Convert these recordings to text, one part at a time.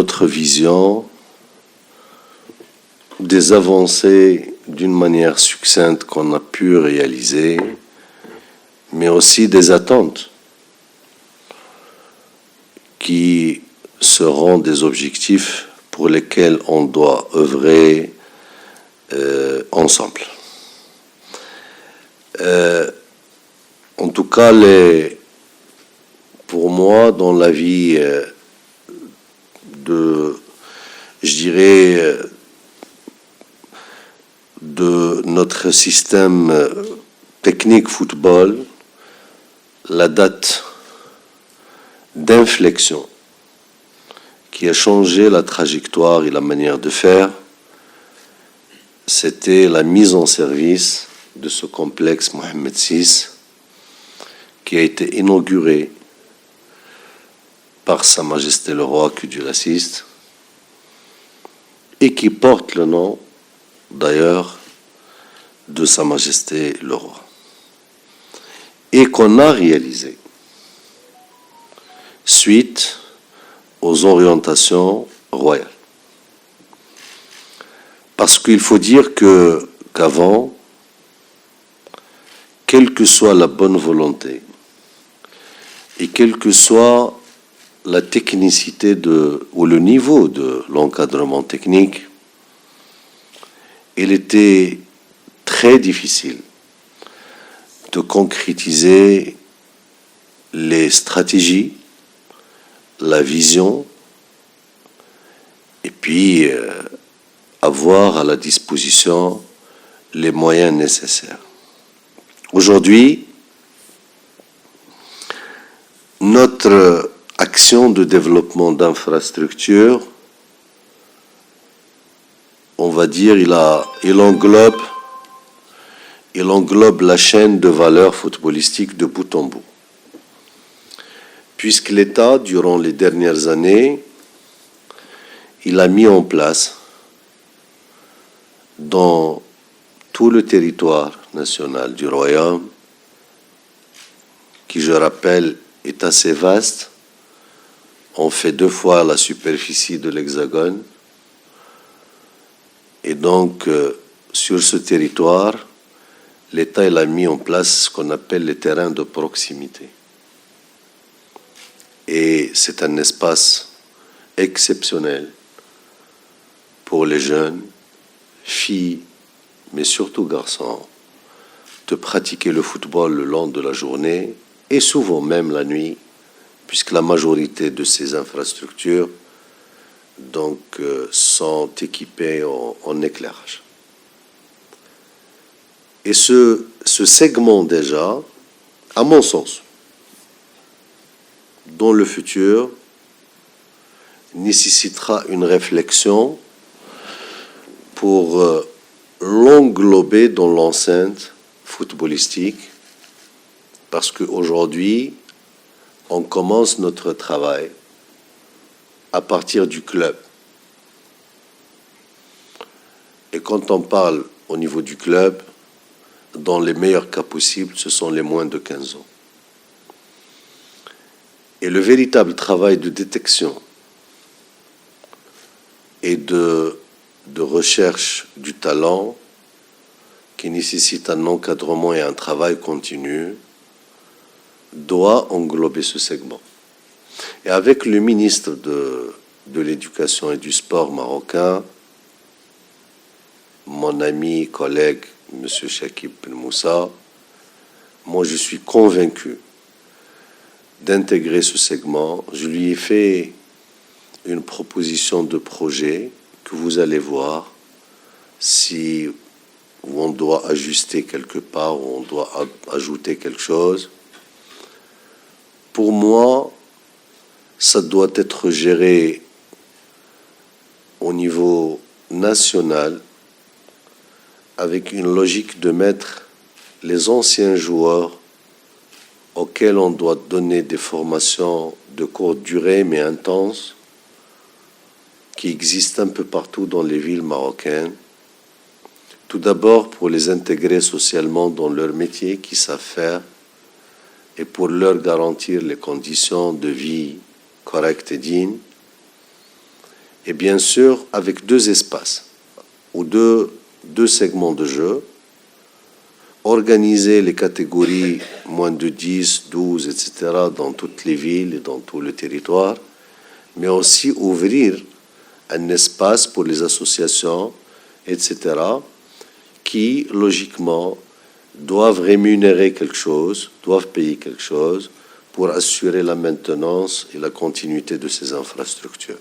notre vision, des avancées d'une manière succincte qu'on a pu réaliser, mais aussi des attentes qui seront des objectifs pour lesquels on doit œuvrer ensemble. En tout cas, pour moi, dans la vie de notre système technique football, la date d'inflexion qui a changé la trajectoire et la manière de faire, c'était la mise en service de ce complexe Mohamed VI qui a été inauguré par Sa Majesté le Roi, que Dieu l'assiste, et qui porte le nom, d'ailleurs, de Sa Majesté le Roi, et qu'on a réalisé suite aux orientations royales. Parce qu'il faut dire qu'avant, quelle que soit la bonne volonté et quelle que soit la technicité ou le niveau de l'encadrement technique, il était très difficile de concrétiser les stratégies, la vision, et puis avoir à la disposition les moyens nécessaires. Aujourd'hui, notre action de développement d'infrastructures, on va dire, il englobe la chaîne de valeur footballistique de bout en bout. Puisque l'État, durant les dernières années, il a mis en place dans tout le territoire national du Royaume, qui, je rappelle, est assez vaste. On fait 2 fois la superficie de l'Hexagone. Et donc, sur ce territoire, l'État il a mis en place ce qu'on appelle les terrains de proximité. Et c'est un espace exceptionnel pour les jeunes, filles, mais surtout garçons, de pratiquer le football le long de la journée et souvent même la nuit, puisque la majorité de ces infrastructures donc, sont équipées en éclairage. Et ce segment déjà, à mon sens, dans le futur, nécessitera une réflexion pour l'englober dans l'enceinte footballistique, parce qu'aujourd'hui, on commence notre travail à partir du club. Et quand on parle au niveau du club, dans les meilleurs cas possibles, ce sont les moins de 15 ans. Et le véritable travail de détection et de recherche du talent, qui nécessite un encadrement et un travail continu, doit englober ce segment. Et avec le ministre de l'Éducation et du Sport marocain, mon ami, collègue, M. Chakib Ben Moussa, moi je suis convaincu d'intégrer ce segment. Je lui ai fait une proposition de projet que vous allez voir si on doit ajuster quelque part ou on doit ajouter quelque chose. Pour moi, ça doit être géré au niveau national avec une logique de mettre les anciens joueurs auxquels on doit donner des formations de courte durée mais intenses qui existent un peu partout dans les villes marocaines. Tout d'abord pour les intégrer socialement dans leur métier qu'ils savent faire et pour leur garantir les conditions de vie correctes et dignes. Et bien sûr, avec deux espaces ou deux segments de jeu, organiser les catégories moins de 10, 12, etc. dans toutes les villes et dans tout le territoire, mais aussi ouvrir un espace pour les associations, etc., qui, logiquement, doivent rémunérer quelque chose, doivent payer quelque chose pour assurer la maintenance et la continuité de ces infrastructures.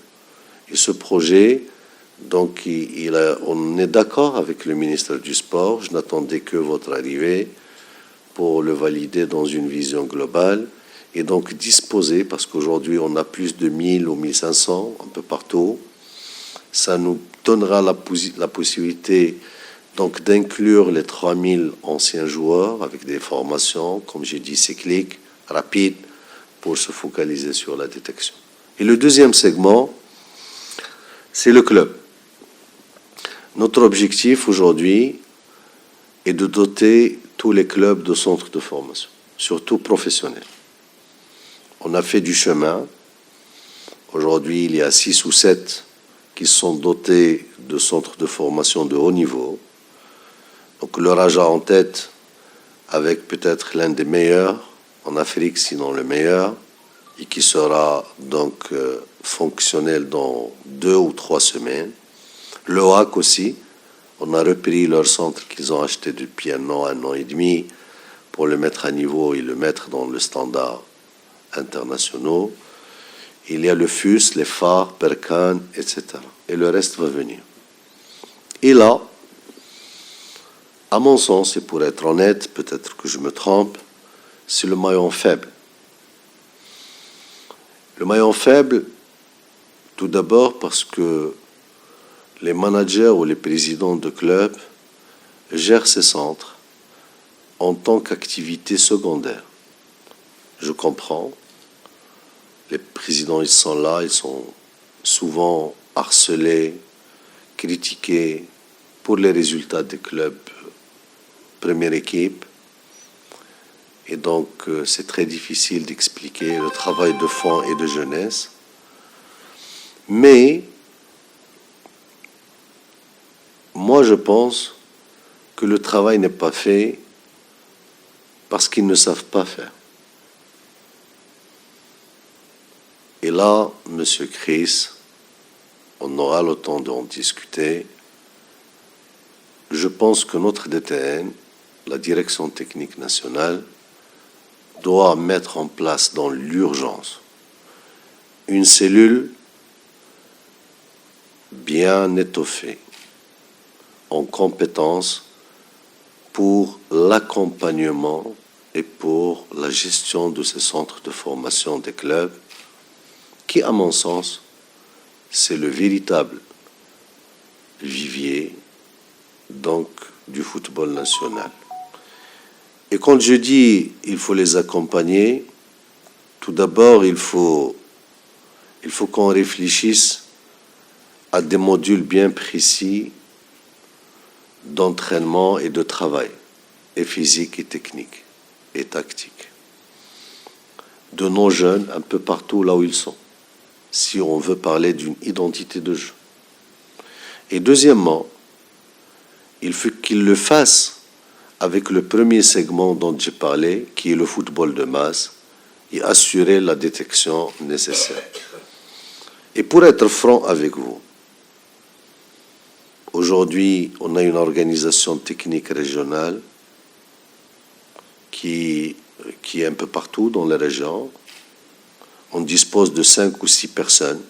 Et ce projet, donc, on est d'accord avec le ministre du Sport. Je n'attendais que votre arrivée pour le valider dans une vision globale et donc disposer, parce qu'aujourd'hui on a plus de 1000 ou 1500 un peu partout, ça nous donnera la possibilité donc d'inclure les 3000 anciens joueurs avec des formations, comme j'ai dit, cycliques, rapides, pour se focaliser sur la détection. Et le deuxième segment, c'est le club. Notre objectif aujourd'hui est de doter tous les clubs de centres de formation, surtout professionnels. On a fait du chemin. Aujourd'hui, il y a 6 ou 7 qui sont dotés de centres de formation de haut niveau. Donc le Raja en tête, avec peut-être l'un des meilleurs en Afrique, sinon le meilleur, et qui sera donc fonctionnel dans 2 ou 3 semaines. Le HAC aussi, on a repris leur centre qu'ils ont acheté depuis un an et demi, pour le mettre à niveau et le mettre dans le standard internationaux. Il y a le FUS, les phares, Percan, etc. Et le reste va venir. Et là, à mon sens, et pour être honnête, peut-être que je me trompe, c'est le maillon faible. Le maillon faible, tout d'abord parce que les managers ou les présidents de clubs gèrent ces centres en tant qu'activité secondaire. Je comprends. Les présidents, ils sont là, ils sont souvent harcelés, critiqués pour les résultats des clubs première équipe. Et donc, c'est très difficile d'expliquer le travail de fond et de jeunesse. Mais moi, je pense que le travail n'est pas fait parce qu'ils ne savent pas faire. Et là, Monsieur Chris, on aura le temps d'en discuter. Je pense que notre DTN, la Direction technique nationale, doit mettre en place dans l'urgence une cellule bien étoffée en compétences pour l'accompagnement et pour la gestion de ces centres de formation des clubs qui, à mon sens, c'est le véritable vivier donc du football national. Et quand je dis il faut les accompagner, tout d'abord il faut qu'on réfléchisse à des modules bien précis d'entraînement et de travail, et physique et technique et tactique, de nos jeunes un peu partout là où ils sont, si on veut parler d'une identité de jeu. Et deuxièmement, il faut qu'ils le fassent avec le premier segment dont j'ai parlé, qui est le football de masse, et assurer la détection nécessaire. Et pour être franc avec vous, aujourd'hui, on a une organisation technique régionale qui est un peu partout dans les régions. On dispose de 5 ou 6 personnes.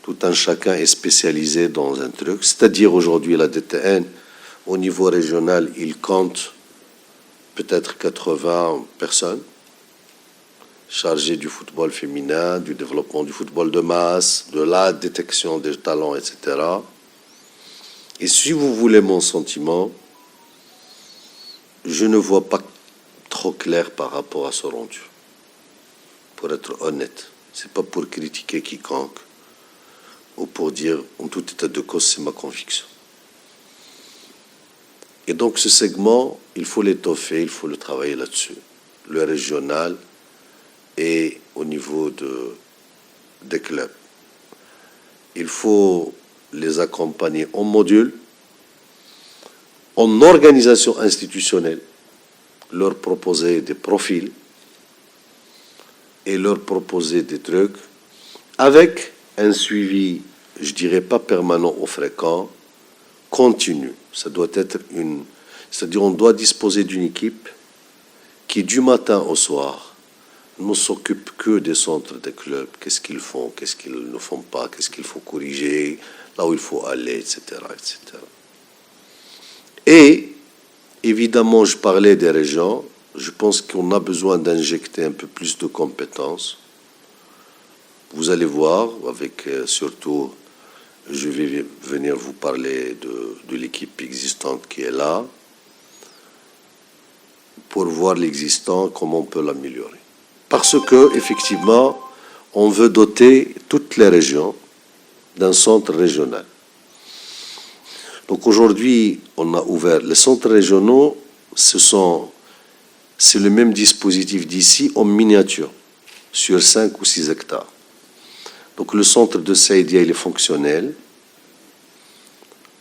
Tout un chacun est spécialisé dans un truc. C'est-à-dire aujourd'hui, la DTN, au niveau régional, il compte peut-être 80 personnes chargées du football féminin, du développement du football de masse, de la détection des talents, etc. Et si vous voulez mon sentiment, je ne vois pas trop clair par rapport à ce rendu. Pour être honnête, c'est pas pour critiquer quiconque ou pour dire en tout état de cause c'est ma conviction. Et donc ce segment, il faut l'étoffer, il faut le travailler là-dessus, le régional et au niveau des clubs. il faut les accompagner en module, en organisation institutionnelle, leur proposer des profils et leur proposer des trucs avec un suivi, je dirais pas permanent ou fréquent, continu. Ça doit être c'est-à-dire on doit disposer d'une équipe qui du matin au soir ne s'occupe que des centres des clubs, qu'est-ce qu'ils font, qu'est-ce qu'ils ne font pas, qu'est-ce qu'il faut corriger, là où il faut aller, etc., etc. Et évidemment, je parlais des régions, je pense qu'on a besoin d'injecter un peu plus de compétences. Vous allez voir, avec surtout, je vais venir vous parler de l'équipe existante qui est là, pour voir l'existant, comment on peut l'améliorer. Parce que, effectivement, on veut doter toutes les régions d'un centre régional. Donc aujourd'hui, on a ouvert les centres régionaux, c'est le même dispositif d'ici en miniature, sur 5 ou 6 hectares. Donc le centre de Saïdia, il est fonctionnel.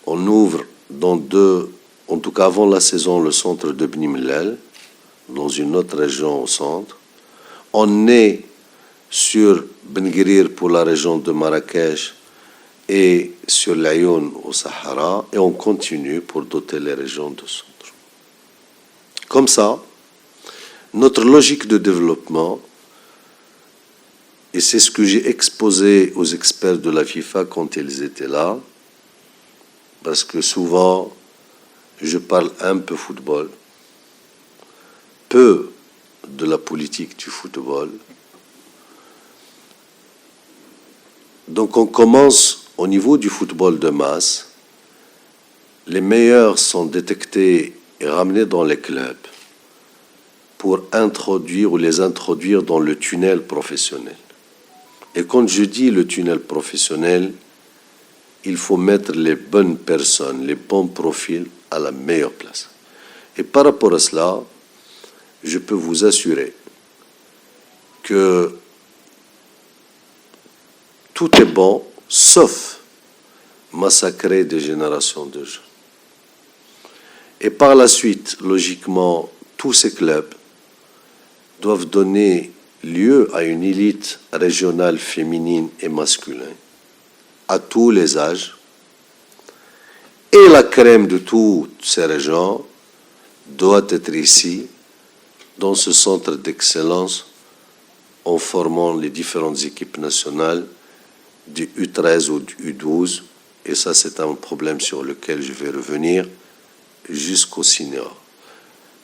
On ouvre en tout cas avant la saison, le centre de Bni Mellal, dans une autre région au centre. On est sur Ben Guerir pour la région de Marrakech et sur l'Ayoun au Sahara, et on continue pour doter les régions de centre. Comme ça, notre logique de développement, et c'est ce que j'ai exposé aux experts de la FIFA quand ils étaient là, parce que souvent, je parle un peu football, peu de la politique du football. Donc on commence au niveau du football de masse. Les meilleurs sont détectés et ramenés dans les clubs pour introduire ou les introduire dans le tunnel professionnel. Et quand je dis le tunnel professionnel, il faut mettre les bonnes personnes, les bons profils à la meilleure place. Et par rapport à cela, je peux vous assurer que tout est bon, sauf massacrer des générations de jeunes. Et par la suite, logiquement, tous ces clubs doivent donner lieu à une élite régionale féminine et masculine, à tous les âges, et la crème de toutes ces régions doit être ici, dans ce centre d'excellence, en formant les différentes équipes nationales du U13 ou du U12, et ça c'est un problème sur lequel je vais revenir, jusqu'au senior.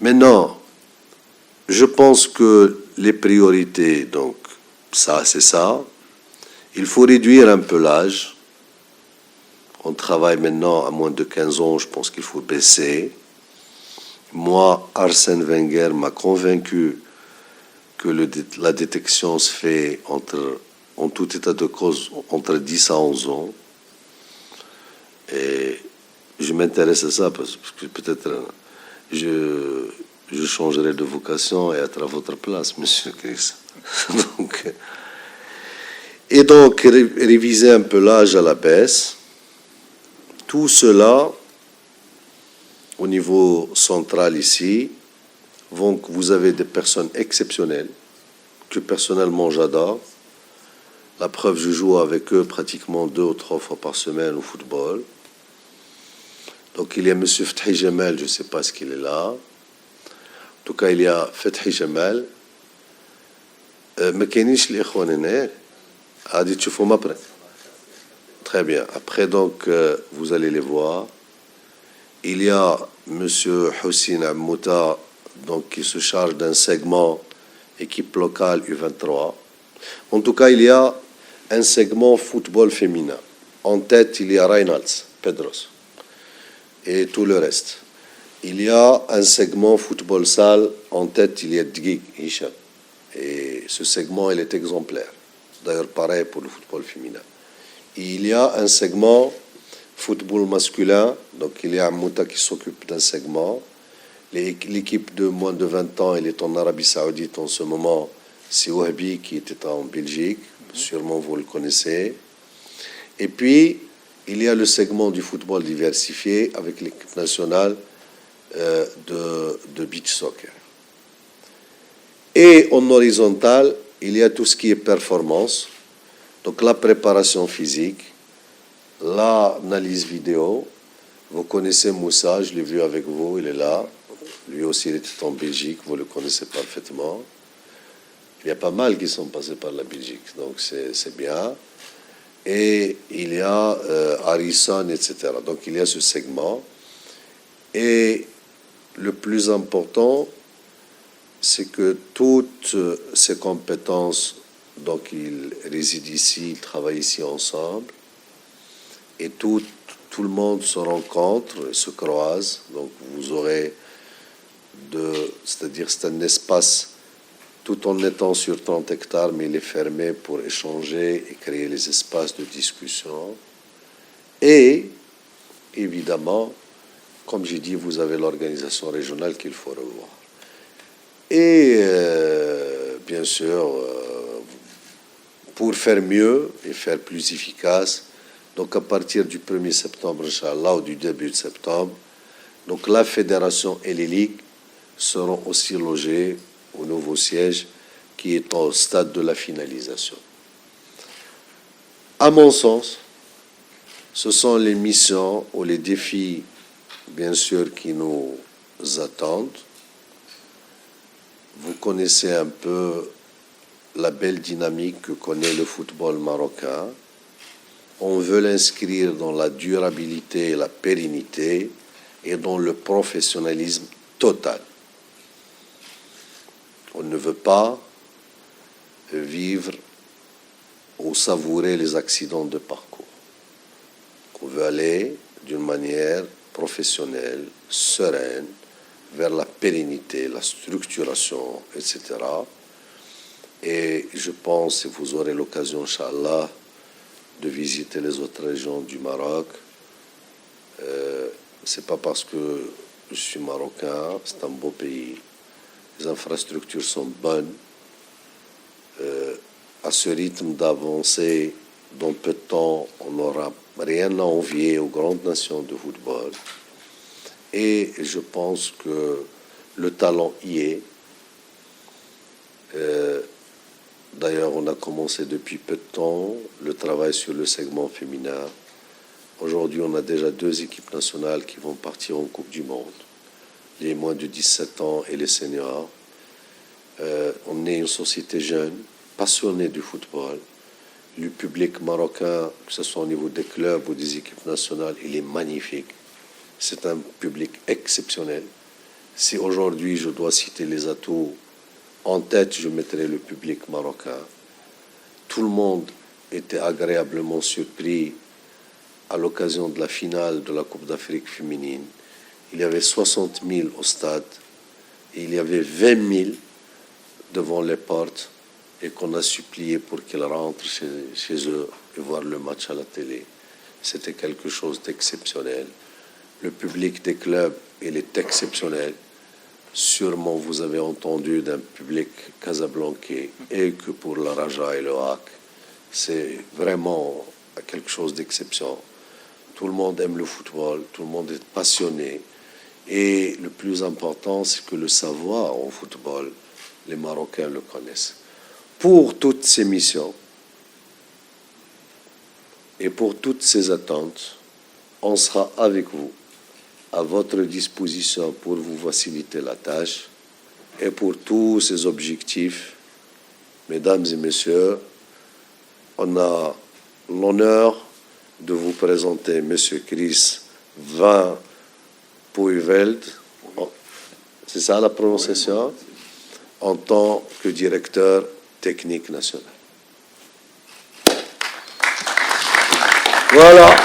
Maintenant, je pense que les priorités, donc ça c'est ça, il faut réduire un peu l'âge. On travaille maintenant à moins de 15 ans, je pense qu'il faut baisser. Moi, Arsène Wenger m'a convaincu que la détection se fait en tout état de cause entre 10 à 11 ans. Et je m'intéresse à ça parce que peut-être je changerai de vocation et être à votre place, monsieur Chris. Donc, réviser un peu l'âge à la baisse. Tout cela, au niveau central ici, vous avez des personnes exceptionnelles que personnellement j'adore. La preuve, je joue avec eux pratiquement 2 ou 3 fois par semaine au football. Donc il y a M. Fethi Jamal, je ne sais pas ce qu'il est là. En tout cas, il y a Fethi Jamal. ما كاينينش الإخوان هنا. غادي تشوفهم après. Très bien. Après, donc, vous allez les voir. Il y a M. Houssine Ammouta, donc, qui se charge d'un segment équipe locale U23. En tout cas, il y a un segment football féminin. En tête, il y a Reynolds, Pedros, et tout le reste. Il y a un segment football salle. En tête, il y a Dgig, Hicham. Et ce segment, il est exemplaire. D'ailleurs, pareil pour le football féminin. Il y a un segment football masculin, donc il y a Mouta qui s'occupe d'un segment. L'équipe de moins de 20 ans, elle est en Arabie Saoudite en ce moment. C'est Wahbi qui était en Belgique, sûrement vous le connaissez. Et puis, il y a le segment du football diversifié avec l'équipe nationale de beach soccer. Et en horizontal, il y a tout ce qui est performance, donc la préparation physique, l'analyse vidéo. Vous connaissez Moussa, je l'ai vu avec vous, il est là. Lui aussi, il était en Belgique, vous le connaissez parfaitement. Il y a pas mal qui sont passés par la Belgique, donc c'est bien. Et il y a Harrison, etc. Donc il y a ce segment. Et le plus important, c'est que toutes ces compétences, donc ils résident ici, ils travaillent ici ensemble, et tout le monde se rencontre, se croise. Donc vous aurez c'est-à-dire c'est un espace tout en étant sur 30 hectares, mais il est fermé pour échanger et créer les espaces de discussion. Et, évidemment, comme j'ai dit, vous avez l'organisation régionale qu'il faut revoir. Et, bien sûr, pour faire mieux et faire plus efficace, donc à partir du 1er septembre, Inch'Allah, ou du début de septembre, donc la fédération et les ligues seront aussi logées au nouveau siège qui est au stade de la finalisation. À mon sens, ce sont les missions ou les défis, bien sûr, qui nous attendent. Vous connaissez un peu la belle dynamique que connaît le football marocain. On veut l'inscrire dans la durabilité et la pérennité et dans le professionnalisme total. On ne veut pas vivre ou savourer les accidents de parcours. On veut aller d'une manière professionnelle, sereine, vers la pérennité, la structuration, etc. Et je pense, et vous aurez l'occasion, Inch'Allah, de visiter les autres régions du Maroc. C'est pas parce que je suis marocain, c'est un beau pays. Les infrastructures sont bonnes. À ce rythme d'avancée, dans peu de temps, on n'aura rien à envier aux grandes nations de football. Et je pense que le talent y est. D'ailleurs, on a commencé depuis peu de temps le travail sur le segment féminin. Aujourd'hui, on a déjà 2 équipes nationales qui vont partir en Coupe du Monde. Les moins de 17 ans et les seniors. On est une société jeune, passionnée du football. Le public marocain, que ce soit au niveau des clubs ou des équipes nationales, il est magnifique. C'est un public exceptionnel. Si aujourd'hui je dois citer les atouts, en tête je mettrai le public marocain. Tout le monde était agréablement surpris à l'occasion de la finale de la Coupe d'Afrique féminine. Il y avait 60 000 au stade et il y avait 20 000 devant les portes et qu'on a supplié pour qu'ils rentrent chez eux et voir le match à la télé. C'était quelque chose d'exceptionnel. Le public des clubs, il est exceptionnel. Sûrement, vous avez entendu d'un public casablancais et que pour la Raja et le HAC, c'est vraiment quelque chose d'exceptionnel. Tout le monde aime le football, tout le monde est passionné. Et le plus important, c'est que le savoir en football, les Marocains le connaissent. Pour toutes ces missions et pour toutes ces attentes, on sera avec vous, à votre disposition pour vous faciliter la tâche et pour tous ces objectifs. Mesdames et messieurs, on a l'honneur de vous présenter M. Chris Van Poeveld, c'est ça la prononciation, en tant que directeur technique national. Voilà.